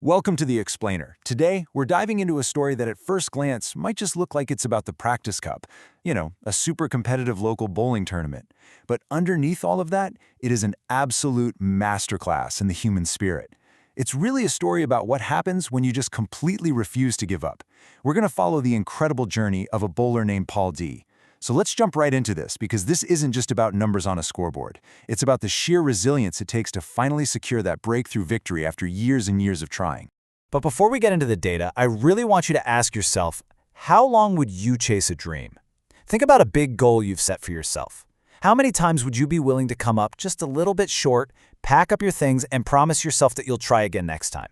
Welcome to The Explainer. Today, we're diving into a story that at first glance might just look like it's about the Practice Cup, a super competitive local bowling tournament. But underneath all of that, it is an absolute masterclass in the human spirit. It's really a story about what happens when you just completely refuse to give up. We're going to follow the incredible journey of a bowler named Paul D. So let's jump right into this, because this isn't just about numbers on a scoreboard. It's about the sheer resilience it takes to finally secure that breakthrough victory after years and years of trying. But before we get into the data, I really want you to ask yourself, how long would you chase a dream? Think about a big goal you've set for yourself. How many times would you be willing to come up just a little bit short, pack up your things, and promise yourself that you'll try again next time?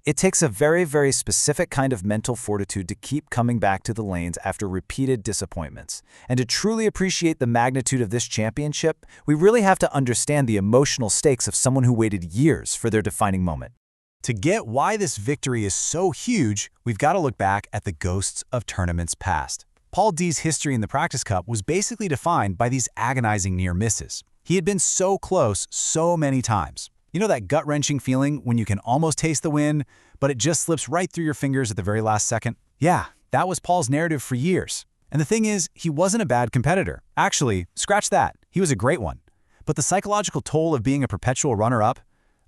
It takes a very, very specific kind of mental fortitude to keep coming back to the lanes after repeated disappointments. And to truly appreciate the magnitude of this championship, we really have to understand the emotional stakes of someone who waited years for their defining moment. To get why this victory is so huge, we've got to look back at the ghosts of tournaments past. Paul D's history in the Practice Cup was basically defined by these agonizing near misses. He had been so close so many times. You know that gut-wrenching feeling when you can almost taste the win, but it just slips right through your fingers at the very last second? Yeah, that was Paul's narrative for years. And the thing is, he wasn't a bad competitor. Actually, scratch that, he was a great one. But the psychological toll of being a perpetual runner-up,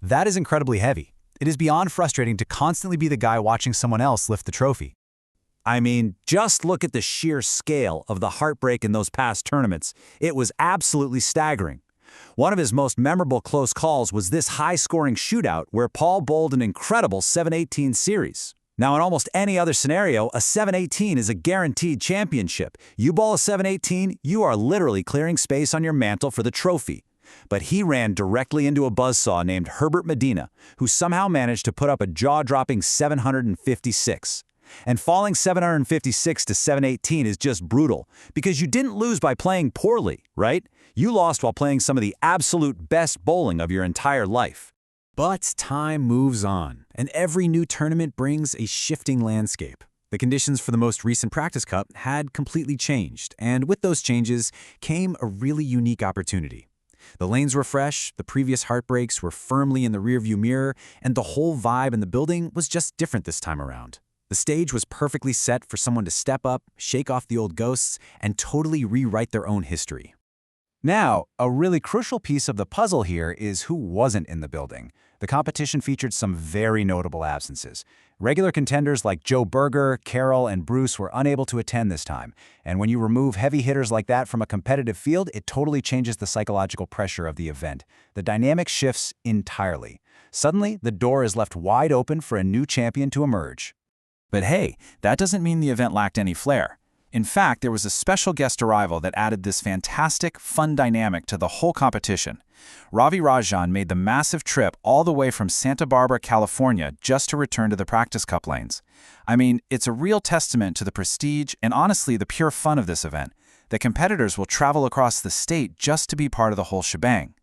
that is incredibly heavy. It is beyond frustrating to constantly be the guy watching someone else lift the trophy. I mean, just look at the sheer scale of the heartbreak in those past tournaments. It was absolutely staggering. One of his most memorable close calls was this high-scoring shootout where Paul bowled an incredible 7-18 series. Now, in almost any other scenario, a 7-18 is a guaranteed championship. You bowl a 7-18, you are literally clearing space on your mantle for the trophy. But he ran directly into a buzzsaw named Herbert Medina, who somehow managed to put up a jaw-dropping 756. And falling 756 to 718 is just brutal, because you didn't lose by playing poorly, right? You lost while playing some of the absolute best bowling of your entire life. But time moves on, and every new tournament brings a shifting landscape. The conditions for the most recent Practice Cup had completely changed, and with those changes came a really unique opportunity. The lanes were fresh, the previous heartbreaks were firmly in the rearview mirror, and the whole vibe in the building was just different this time around. The stage was perfectly set for someone to step up, shake off the old ghosts, and totally rewrite their own history. Now, a really crucial piece of the puzzle here is who wasn't in the building. The competition featured some very notable absences. Regular contenders like Joe Berger, Carroll, and Bruce were unable to attend this time. And when you remove heavy hitters like that from a competitive field, it totally changes the psychological pressure of the event. The dynamic shifts entirely. Suddenly, the door is left wide open for a new champion to emerge. But hey, that doesn't mean the event lacked any flair. In fact, there was a special guest arrival that added this fantastic, fun dynamic to the whole competition. Ravi Rajan made the massive trip all the way from Santa Barbara, California, just to return to the Practice Cup lanes. I mean, it's a real testament to the prestige and honestly the pure fun of this event, that competitors will travel across the state just to be part of the whole shebang.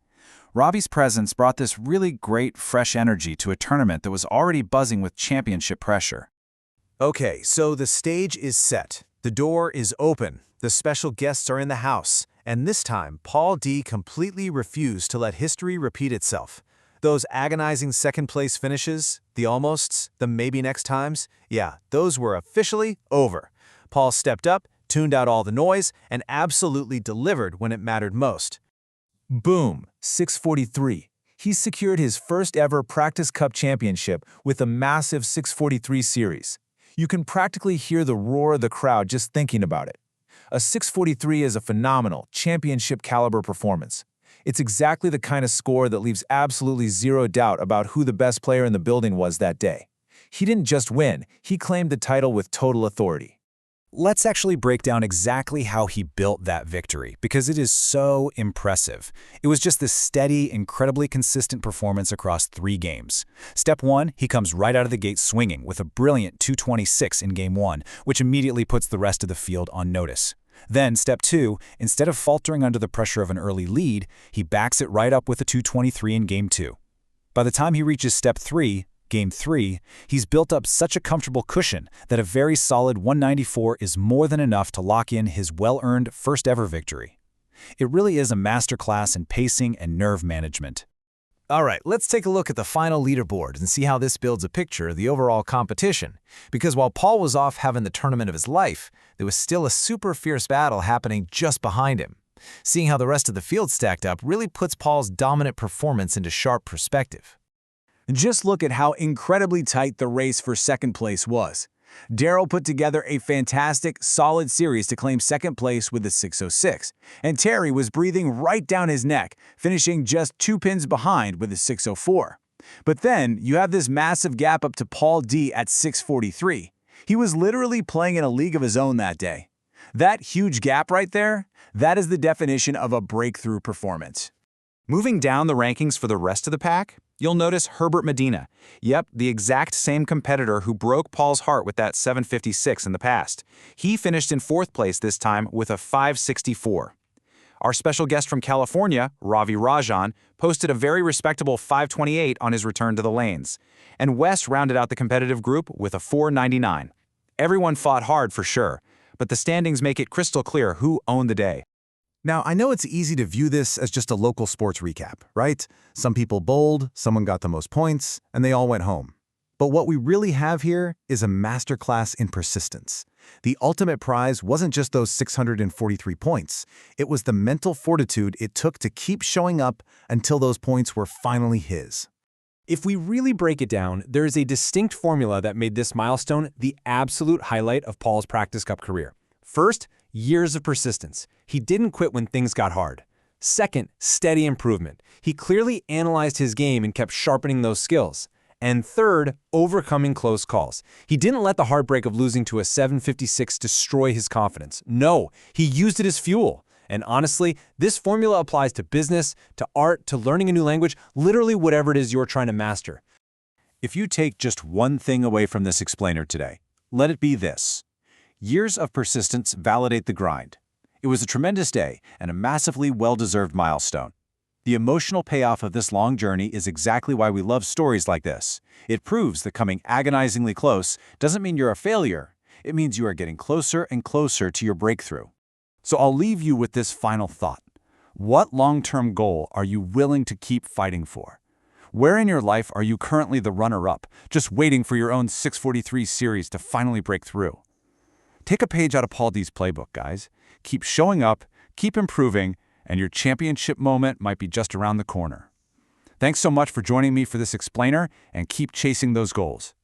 Ravi's presence brought this really great, fresh energy to a tournament that was already buzzing with championship pressure. Okay, so the stage is set. The door is open, the special guests are in the house, and this time, Paul D completely refused to let history repeat itself. Those agonizing second-place finishes, the almosts, the maybe next times, yeah, those were officially over. Paul stepped up, tuned out all the noise, and absolutely delivered when it mattered most. Boom, 643. He's secured his first ever Practice Cup championship with a massive 643 series. You can practically hear the roar of the crowd just thinking about it. A 643 is a phenomenal, championship-caliber performance. It's exactly the kind of score that leaves absolutely zero doubt about who the best player in the building was that day. He didn't just win, he claimed the title with total authority. Let's actually break down exactly how he built that victory, because it is so impressive. It was just this steady, incredibly consistent performance across 3 games. Step 1, he comes right out of the gate swinging with a brilliant 226 in Game 1, which immediately puts the rest of the field on notice. Then, Step 2, instead of faltering under the pressure of an early lead, he backs it right up with a 223 in Game 2. By the time he reaches Step 3, Game 3, he's built up such a comfortable cushion that a very solid 194 is more than enough to lock in his well-earned first-ever victory. It really is a masterclass in pacing and nerve management. All right, let's take a look at the final leaderboard and see how this builds a picture of the overall competition. Because while Paul was off having the tournament of his life, there was still a super fierce battle happening just behind him. Seeing how the rest of the field stacked up really puts Paul's dominant performance into sharp perspective. Just look at how incredibly tight the race for second place was. Darrell put together a fantastic, solid series to claim second place with a 606, and Terry was breathing right down his neck, finishing just 2 pins behind with a 604. But then you have this massive gap up to Paul D at 643. He was literally playing in a league of his own that day. That huge gap right there, that is the definition of a breakthrough performance. Moving down the rankings for the rest of the pack, you'll notice Herbert Medina. Yep, the exact same competitor who broke Paul's heart with that 756 in the past. He finished in 4th place this time with a 564. Our special guest from California, Ravi Rajan, posted a very respectable 528 on his return to the lanes. And Wes rounded out the competitive group with a 499. Everyone fought hard for sure, but the standings make it crystal clear who owned the day. Now, I know it's easy to view this as just a local sports recap, right? Some people bowled, someone got the most points, and they all went home. But what we really have here is a masterclass in persistence. The ultimate prize wasn't just those 643 points. It was the mental fortitude it took to keep showing up until those points were finally his. If we really break it down, there is a distinct formula that made this milestone the absolute highlight of Paul's Practice Cup career. First, years of persistence. He didn't quit when things got hard. Second, steady improvement. He clearly analyzed his game and kept sharpening those skills. And third, overcoming close calls. He didn't let the heartbreak of losing to a 756 destroy his confidence. No, he used it as fuel. And honestly, this formula applies to business, to art, to learning a new language, literally whatever it is you're trying to master. If you take just one thing away from this explainer today, let it be this. Years of persistence validate the grind. It was a tremendous day and a massively well-deserved milestone. The emotional payoff of this long journey is exactly why we love stories like this. It proves that coming agonizingly close doesn't mean you're a failure. It means you are getting closer and closer to your breakthrough. So I'll leave you with this final thought. What long-term goal are you willing to keep fighting for? Where in your life are you currently the runner-up, just waiting for your own 643 series to finally break through? Take a page out of Paul D's playbook, guys. Keep showing up, keep improving, and your championship moment might be just around the corner. Thanks so much for joining me for this explainer, and keep chasing those goals.